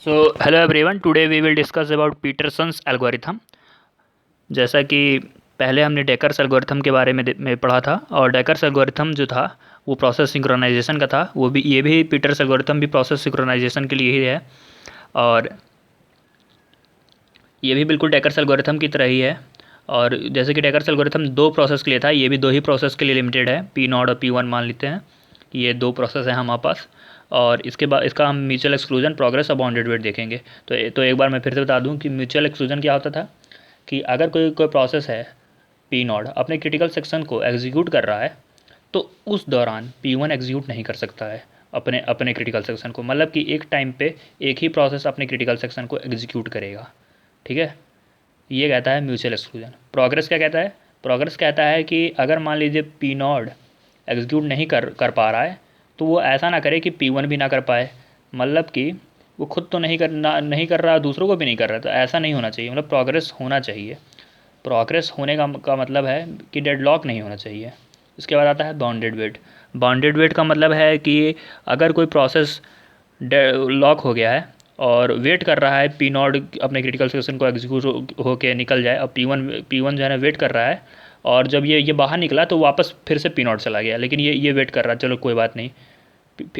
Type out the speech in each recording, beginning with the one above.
So hello everyone, today we will discuss about Peterson's algorithm। जैसा कि पहले हमने डेकर्स एल्गोरिथम के बारे में पढ़ा था, और डेकर्स एल्गोरिथम जो था वो प्रोसेस सिंक्रोनाइजेशन का था। वो भी ये भी पीटर्स एल्गोरिथम भी प्रोसेस सिंक्रोनाइजेशन के लिए ही है, और ये भी बिल्कुल डेकर्स एल्गोरिथम की तरह ही है। और जैसे कि डेकर्स एल्गोरिथम दो प्रोसेस के लिए था, ये भी दो ही प्रोसेस के लिए लिमिटेड है, पी नॉट और पी वन मान लेते हैं कि ये दो प्रोसेस हैं हमारे पास। और इसके बाद इसका हम म्यूचुअल एक्सक्लूजन, प्रोग्रेस और बाउंडेड वेट देखेंगे। तो एक बार मैं फिर से बता दूं कि म्यूचुअल एक्सक्लूजन क्या होता था कि अगर कोई कोई प्रोसेस है पी नॉट अपने क्रिटिकल सेक्शन को एग्जीक्यूट कर रहा है, तो उस दौरान पी वन एग्जीक्यूट नहीं कर सकता है अपने अपने क्रिटिकल सेक्शन को। मतलब कि एक टाइम पे एक ही प्रोसेस अपने क्रिटिकल सेक्शन को एग्जीक्यूट करेगा। ठीक है, ये कहता है म्यूचुअल एक्सक्लूजन। प्रोग्रेस क्या कहता है? प्रोग्रेस कहता है कि अगर मान लीजिए पी नॉट एग्जीक्यूट नहीं कर पा रहा है, तो वो ऐसा ना करे कि पी वन भी ना कर पाए। मतलब कि वो खुद तो नहीं कर रहा, दूसरों को भी नहीं कर रहा, तो ऐसा नहीं होना चाहिए। मतलब प्रोग्रेस होना चाहिए। प्रोग्रेस होने का मतलब है कि डेडलॉक नहीं होना चाहिए। इसके बाद आता है बाउंडेड वेट। बाउंडेड वेट का मतलब है कि अगर कोई प्रोसेस लॉक हो गया है और वेट कर रहा है पी नॉट अपने क्रिटिकल सेक्शन को एग्जीक्यूट होके निकल जाए, और पी वन जो है ना वेट कर रहा है, और जब ये बाहर निकला तो वापस फिर से पी नॉट चला गया, लेकिन ये वेट कर रहा है, चलो कोई बात नहीं।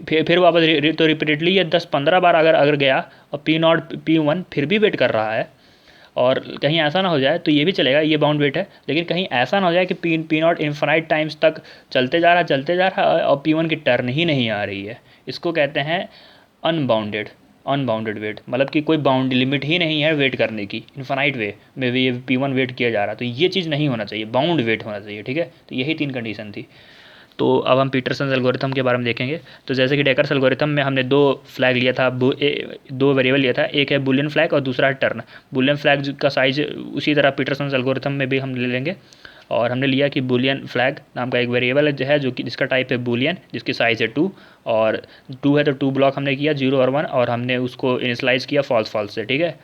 फिर वापस तो रिपीटेडली ये 10-15 बार अगर अगर गया और पी नॉट पी वन फिर भी वेट कर रहा है, और कहीं ऐसा ना हो जाए तो ये भी चलेगा, ये बाउंड वेट है। लेकिन कहीं ऐसा ना हो जाए कि पी नॉट इन्फाइनाइट टाइम्स तक चलते जा रहा है और पी वन की टर्न ही नहीं आ रही है। इसको कहते हैं अनबाउंडेड अनबाउंडेड वेट। मतलब कि कोई बाउंड लिमिट ही नहीं है वेट करने की, इन्फाइनाइट वे में भी ये पी वन वेट किया जा रहा है, तो ये चीज़ नहीं होना चाहिए, बाउंड वेट होना चाहिए। ठीक है, तो यही तीन कंडीशन थी। तो अब हम पीटरसन एल्गोरिथम के बारे में देखेंगे। तो जैसे कि डेकर्स एल्गोरिथम में हमने दो फ्लैग लिया था, दो वेरिएबल लिया था, एक है बुलियन फ्लैग और दूसरा है टर्न। बुलियन फ्लैग का साइज उसी तरह पीटरसन एल्गोरिथम में भी हम ले लेंगे, और हमने लिया कि बुलियन फ्लैग नाम का एक वेरिएबल है जो कि जिसका टाइप है बुलियन, जिसकी साइज़ है 2, और 2 है तो 2 ब्लॉक हमने किया 0 और 1, और हमने उसको इनिशलाइज़ किया फॉल्स फॉल्स से। ठीक है,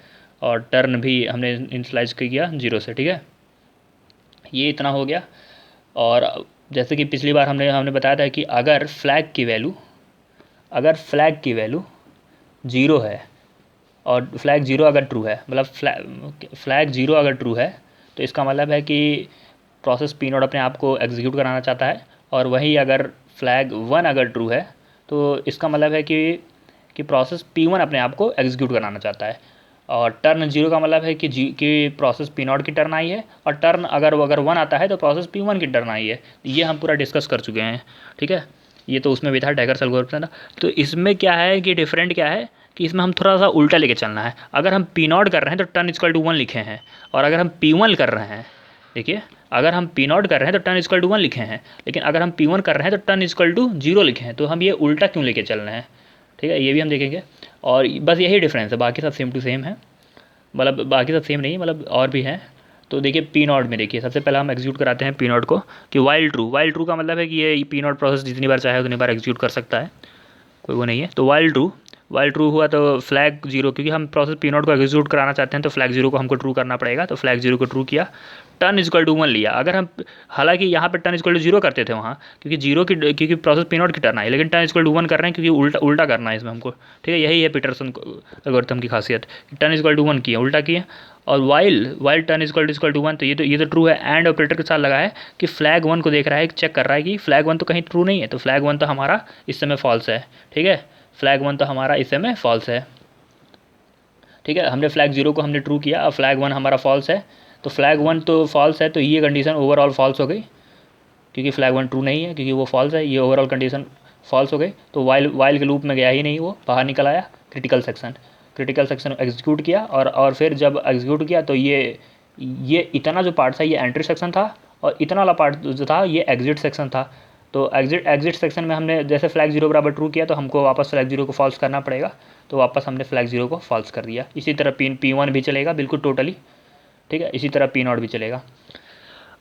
और टर्न भी हमने इनिशलाइज़ किया 0 से। ठीक है, ये इतना हो गया। और जैसे कि पिछली बार हमने हमने बताया था कि अगर फ्लैग की वैल्यू 0 है और फ्लैग 0 अगर ट्रू है, मतलब फ्लैग 0 अगर ट्रू है, तो इसका मतलब है कि प्रोसेस पी नोड अपने आप को एग्जीक्यूट कराना चाहता है। और वहीं अगर फ्लैग 1 अगर ट्रू है, तो इसका मतलब है कि प्रोसेस पी वन अपने आप को एग्जीक्यूट कराना चाहता है। और टर्न 0 का मतलब है कि प्रोसेस पी नॉट की टर्न आई है, और टर्न अगर 1 आता है तो प्रोसेस पी वन की टर्न आई है। ये हम पूरा डिस्कस कर चुके हैं। ठीक है, ये तो उसमें भी था, डेकर्स एल्गोरिथम था। तो इसमें क्या है कि डिफरेंट क्या है कि इसमें हम थोड़ा सा उल्टा लेके चलना है। अगर हम पी नॉट कर रहे हैं तो टर्न इक्वल टू 1 लिखे हैं, और अगर हम पी वन कर रहे हैं, देखिए, अगर हम पी नॉट कर रहे हैं तो टर्न इक्वल टू 1 लिखे हैं, लेकिन अगर हम पी वन कर रहे हैं तो टर्न इक्वल टू 0 लिखे हैं। तो हम ये उल्टा क्यों लेके चल रहे हैं, ठीक है, ये भी हम देखेंगे। और बस यही डिफरेंस है, बाकी सब सेम टू सेम है। मतलब बाकी सब सेम नहीं, मतलब और भी हैं। तो देखिए पी नॉट में, देखिए सबसे पहले हम एग्जीक्यूट कराते हैं पी नॉट को कि वाइल ट्रू का मतलब है कि ये पी नॉट प्रोसेस जितनी बार चाहे उतनी बार एग्जीक्यूट कर सकता है, कोई वो नहीं है। तो वाइल ट्रू हुआ तो फ्लैग 0, क्योंकि हम प्रोसेस पी नॉट को एग्जीक्यूट कराना चाहते हैं तो फ्लैग 0 को हमको ट्रू करना पड़ेगा, तो फ्लैग 0 को ट्रू किया। टर्न इक्वल टू 1 लिया। अगर हम, हालांकि यहाँ पर टर्न इक्वल टू 0 करते थे वहाँ, क्योंकि प्रोसेस पी नॉट की टर्न आई, लेकिन टर्न इक्वल टू 1 कर रहे हैं क्योंकि उल्टा करना है इसमें हमको। ठीक है, यही है पीटरसन एल्गोरिथम की खासियत, टर्न इक्वल टू 1 किया, उल्टा किया। और वाइल टर्न इक्वल टू 1, तो ये तो ट्रू है। एंड ऑपरेटर के साथ लगा है कि फ्लैग 1 को देख रहा है, चेक कर रहा है कि फ्लैग 1 तो कहीं ट्रू नहीं है, तो फ्लैग 1 तो हमारा इस समय फॉल्स है। ठीक है, फ्लैग 1 तो हमारा इस समय फॉल्स है। ठीक है, हमने फ्लैग 0 को हमने ट्रू किया, अब फ्लैग 1 हमारा फॉल्स है, तो फ्लैग 1 तो फॉल्स है, तो ये कंडीशन ओवरऑल फॉल्स हो गई, क्योंकि फ्लैग 1 ट्रू नहीं है, क्योंकि वो फॉल्स है, ये ओवरऑल कंडीशन फॉल्स हो गई। तो वाइल के लूप में गया ही नहीं, वो बाहर निकल आया। क्रिटिकल सेक्शन एग्जीक्यूट किया, और फिर जब एग्जीक्यूट किया तो ये इतना जो पार्ट था ये एंट्री सेक्शन था, और इतना वाला पार्ट जो था ये एग्जिट सेक्शन था। तो एग्जिट सेक्शन में हमने जैसे फ्लैग 0 बराबर ट्रू किया, तो हमको वापस फ्लैग 0 को फॉल्स करना पड़ेगा, तो वापस हमने फ्लैग 0 को फॉल्स कर दिया। इसी तरह पी वन भी चलेगा बिल्कुल टोटली। ठीक है, इसी तरह पी नॉट भी चलेगा।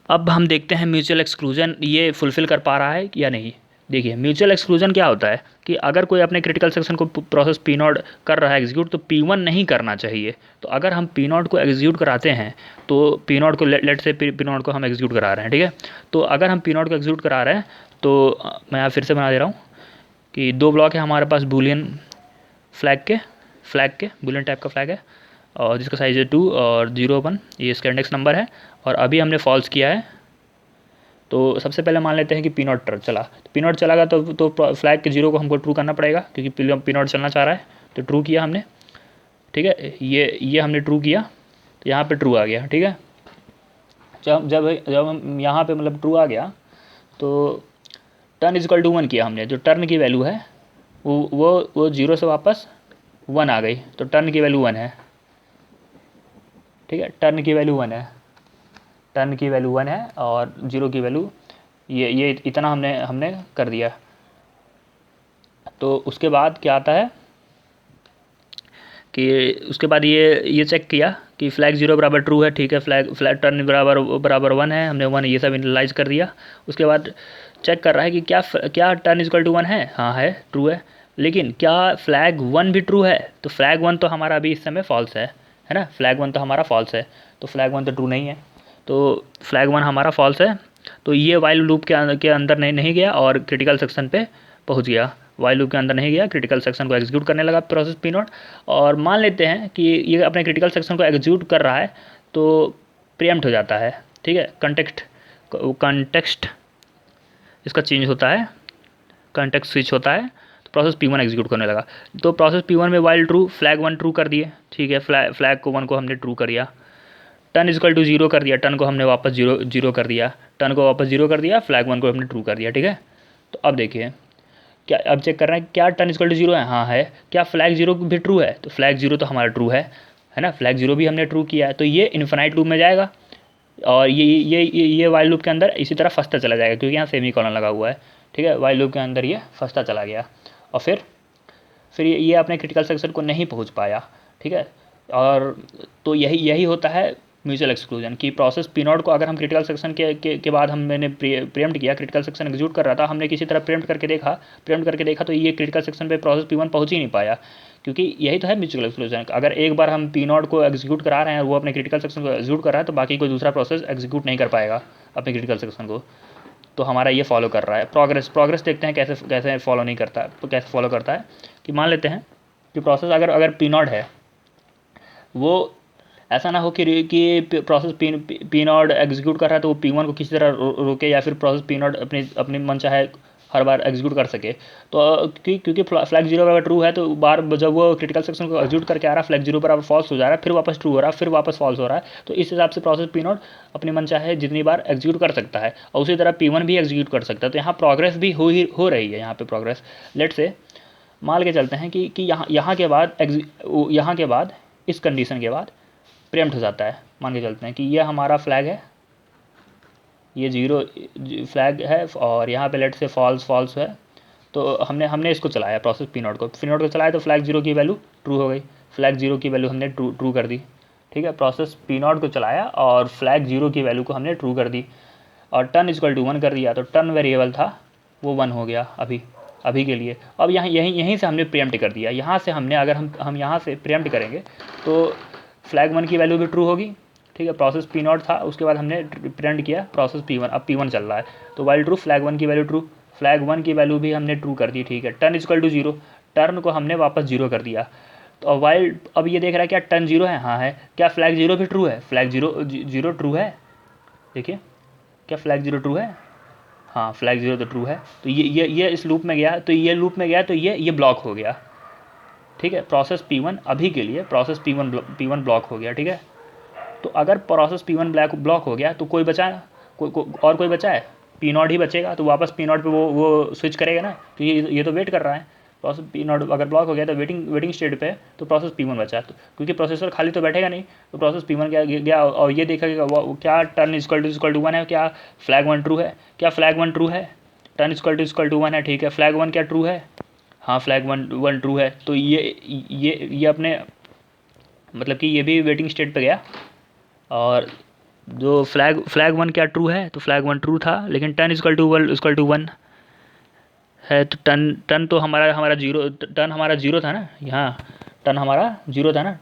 अब हम देखते हैं म्यूचुअल एक्सक्लूजन ये फुलफ़िल कर पा रहा है या नहीं। देखिए म्यूचुअल एक्सक्लूजन क्या होता है कि अगर कोई अपने क्रिटिकल सेक्शन को प्रोसेस पी नॉट कर रहा है एग्जीक्यूट, तो पी वन नहीं करना चाहिए। तो अगर हम पी नॉट को एग्जीक्यूट कराते हैं, तो पी नॉट को लेट से पी नॉट को हम एग्जीक्यूट करा रहे हैं, ठीक है। तो अगर हम पी नॉट को एग्जीक्यूट करा रहे हैं, तो मैं यहाँ फिर से बना दे रहा हूँ कि दो ब्लॉक है हमारे पास बूलियन फ्लैग के। फ्लैग के, बुलियन टाइप का फ्लैग है और जिसका साइज़ है 2 और 0 1, ये इसका इंडेक्स नंबर है। और अभी हमने फॉल्स किया है, तो सबसे पहले मान लेते हैं कि पी नॉट चला। पी नॉट चलागा तो फ्लैग के 0 को हमको ट्रू करना पड़ेगा, क्योंकि पी नॉट चलना चाह रहा है। तो ट्रू किया हमने, ठीक है, ये हमने ट्रू किया, तो यहाँ पे ट्रू आ गया। ठीक है, जब हम यहाँ पे मतलब ट्रू आ गया, तो टर्न इजकल टू 1 किया हमने। जो टर्न की वैल्यू है वो 0 से वापस 1 आ गई, तो टर्न की वैल्यू 1 है। ठीक है, टर्न की वैल्यू 1 है, टर्न की वैल्यू 1 है और 0 की वैल्यू ये इतना हमने कर दिया। तो उसके बाद क्या आता है कि उसके बाद ये चेक किया कि फ्लैग 0 बराबर ट्रू है। ठीक है, फ्लैग टर्न बराबर 1 है, हमने 1 ये सब इनिशियलाइज कर दिया। उसके बाद चेक कर रहा है कि क्या टर्न इक्वल टू 1 है। हाँ है, ट्रू है। लेकिन क्या फ्लैग 1 भी ट्रू है? तो फ्लैग 1 तो हमारा अभी इस समय फॉल्स है ना, फ्लैग 1 तो हमारा फॉल्स है, तो फ्लैग 1 तो ट्रू नहीं है, तो फ्लैग 1 हमारा फॉल्स है। तो ये वाइल लूप के अंदर नहीं गया और क्रिटिकल सेक्शन पे पहुंच गया। वाइल लूप के अंदर नहीं गया, क्रिटिकल सेक्शन को एग्जीक्यूट करने लगा प्रोसेस पी नॉट। और मान लेते हैं कि ये अपने क्रिटिकल सेक्शन को एग्जीक्यूट कर रहा है, तो प्रीएम्प्ट हो जाता है। ठीक है, कंटेक्स्ट इसका चेंज होता है, कंटेक्स्ट स्विच होता है, तो प्रोसेस P1 एग्जीक्यूट करने लगा। तो प्रोसेस P1 में वाइल ट्रू, फ्लैग 1 ट्रू कर दिए। ठीक है, फ्लैग को 1 को हमने ट्रू कर दिया, टर्न इजकल टू 0 कर दिया, टर्न को हमने वापस 0 कर दिया, टर्न को वापस 0 कर दिया, फ्लैग 1 को हमने ट्रू कर दिया। ठीक है, तो अब देखिए क्या, अब चेक कर रहे हैं क्या टर्न इजकल टू 0 है। हाँ है। क्या फ्लैग 0 भी ट्रू है? तो फ्लैग 0 तो हमारा ट्रू है ना, फ्लैग 0 भी हमने ट्रू किया है, तो ये इन्फिनाइट लूप में जाएगा और ये वाइल लूप के अंदर इसी तरह फंसता चला जाएगा, क्योंकि यहाँ सेमी कॉलन लगा हुआ है। ठीक है, वाइल लूप के अंदर ये फंसता चला गया और फिर ये अपने क्रिटिकल सेक्शन को नहीं पहुँच पाया। ठीक है, और तो यही होता है म्यूचुअल एक्सक्लूजन की प्रोसेस पी नॉट को अगर हम क्रिटिकल सेक्शन के बाद हमने प्रीएम्प्ट किया, क्रिटिकल सेक्शन एग्जीक्यूट कर रहा था, हमने किसी तरह प्रीएम्प्ट करके देखा तो ये क्रिटिकल सेक्शन पे प्रोसेस P1 पहुंच ही नहीं पाया, क्योंकि यही तो है म्यूचुअल एक्सक्लूजन। अगर एक बार हम पी नॉट को एग्जीक्यूट करा रहे हैं, वो अपने क्रिटिकल सेक्शन को एग्जीक्यूट कर रहा है, तो बाकी कोई दूसरा प्रोसेस एग्जीक्यूट नहीं कर पाएगा अपने क्रिटिकल सेक्शन को। तो हमारा ये फॉलो कर रहा है। प्रोग्रेस देखते हैं कैसे फॉलो नहीं करता है, तो कैसे फॉलो करता है कि मान लेते हैं कि प्रोसेस अगर पी नॉट है, वो ऐसा ना हो कि प्रोसेस पी नॉट एग्जीक्यूट कर रहा है तो वो P1 को किसी तरह रोके, या फिर प्रोसेस पी नॉट अपनी मन चाहे हर बार एग्जीक्यूट कर सके। तो क्योंकि फ्लैग 0 बराबर ट्रू है, तो बार जब वो क्रिटिकल सेक्शन को एग्जीक्यूट करके आ रहा है, फ्लैग 0 बराबर फॉल्स हो जा रहा है, फिर वापस ट्रू हो रहा है, फिर वापस फॉल्स हो रहा है। तो इस हिसाब से प्रोसेस पी नॉट अपनी मन चाहे जितनी बार एग्जीक्यूट कर सकता है, और उसी तरह P1 भी एग्जीक्यूट कर सकता है। तो यहाँ प्रोग्रेस भी हो रही है। यहाँ पे प्रोग्रेस लेट से मान के चलते हैं कि यहाँ के बाद इस कंडीशन के बाद प्रीएम्प्ट हो जाता है। मान के चलते हैं कि ये हमारा फ्लैग है, ये 0 फ्लैग है, और यहाँ पे लेट से फॉल्स है। तो हमने इसको चलाया प्रोसेस पी नॉट को चलाया, तो फ्लैग 0 की वैल्यू ट्रू हो गई, फ्लैग 0 की वैल्यू हमने ट्रू कर दी। ठीक है, प्रोसेस पी नॉट को चलाया और फ्लैग 0 की वैल्यू को हमने ट्रू कर दी, और टर्न इक्वल टू 1 कर दिया, तो टर्न वेरिएबल था वो 1 हो गया अभी के लिए। अब यहीं से हमने प्रीएम्प्ट कर दिया। यहाँ से हमने अगर हम यहाँ से प्रीएम्प्ट करेंगे तो फ्लैग 1 की वैल्यू भी ट्रू होगी। ठीक है, प्रोसेस पी नॉट था, उसके बाद हमने प्रिंट किया प्रोसेस P1, अब P1 चल रहा है, तो वाइल ट्रू फ्लैग 1 की वैल्यू ट्रू, फ्लैग 1 की वैल्यू भी हमने ट्रू कर दी। ठीक है, टर्न इक्वल टू 0, टर्न को हमने वापस 0 कर दिया। तो वाइल अब ये देख रहा है क्या टर्न 0 है। हाँ है। क्या फ्लैग 0 भी ट्रू है? फ्लैग 0 ट्रू है। देखिए क्या फ्लैग 0 ट्रू है? हाँ, फ्लैग 0 तो ट्रू है। तो ये इस लूप में गया, तो ये ब्लॉक हो गया। ठीक है, प्रोसेस P1 अभी के लिए प्रोसेस P1 ब्लॉक हो गया। ठीक है, तो अगर प्रोसेस P1 ब्लॉक हो गया तो कोई बचा, और कोई बचा है? पी नॉट ही बचेगा। तो वापस पी नॉट पे वो स्विच करेगा ना, क्योंकि ये तो वेट कर रहा है। प्रोसेस पी नॉट अगर ब्लॉक हो गया तो वेटिंग स्टेट पे, तो प्रोसेस P1 बचा। तो क्योंकि प्रोसेसर खाली तो बैठेगा नहीं, तो प्रोसेस P1 गया और ये देखा कि क्या टर्न इक्वल टू 1 है, क्या फ्लैग 1 ट्रू है, क्या फ्लैग 1 ट्रू है, टर्न इक्वल टू 1 है। ठीक है, फ्लैग 1 क्या ट्रू है? हाँ, फ्लैग 1 ट्रू है। तो ये अपने मतलब कि ये भी वेटिंग स्टेट पे गया, और जो फ्लैग 1 क्या ट्रू है? तो फ्लैग 1 ट्रू था, लेकिन टर्न इक्वल टू 1 है, तो टर्न तो हमारा 0 था ना, यहाँ टर्न हमारा 0 था ना,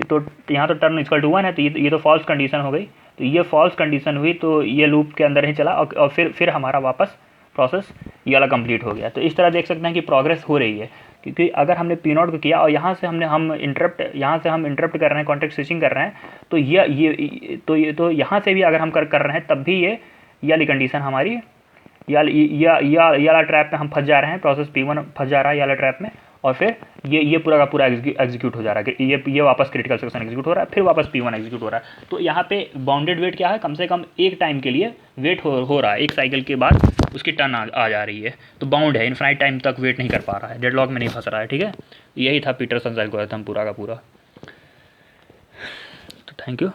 तो यहाँ तो टर्न इक्वल टू 1 है, तो ये तो फॉल्स कंडीशन हो गई। तो ये फॉल्स कंडीशन हुई, तो ये लूप के अंदर ही चला, और फिर हमारा वापस प्रोसेस ये वाला कंप्लीट हो गया। तो इस तरह देख सकते हैं कि प्रोग्रेस हो रही है। क्योंकि अगर हमने पी नॉट को किया और यहाँ से हम इंटरप्ट कर रहे हैं, कॉन्टेक्स्ट स्विचिंग कर रहे हैं, तो यहाँ से भी अगर हम कर रहे हैं तब भी ये वाली कंडीशन हमारी ये वाला ट्रैप में हम फंस जा रहे हैं, प्रोसेस P1 फंस जा रहा है ये वाला ट्रैप में, और फिर ये पूरा का पूरा एग्जीक्यूट हो जा रहा है, ये वापस क्रिटिकल सेक्शन एग्जीक्यूट हो रहा है, फिर वापस P1 एग्जीक्यूट हो रहा है। तो यहाँ पे बाउंडेड वेट क्या है, कम से कम एक टाइम के लिए वेट हो रहा है, एक साइकिल के बाद उसकी टर्न आ जा रही है, तो बाउंड है, इनफाइनाइट टाइम तक वेट नहीं कर पा रहा है, डेडलॉक में नहीं फंस रहा है। ठीक है, यही था पीटरसन एल्गोरिथम पूरा का पूरा। तो थैंक यू।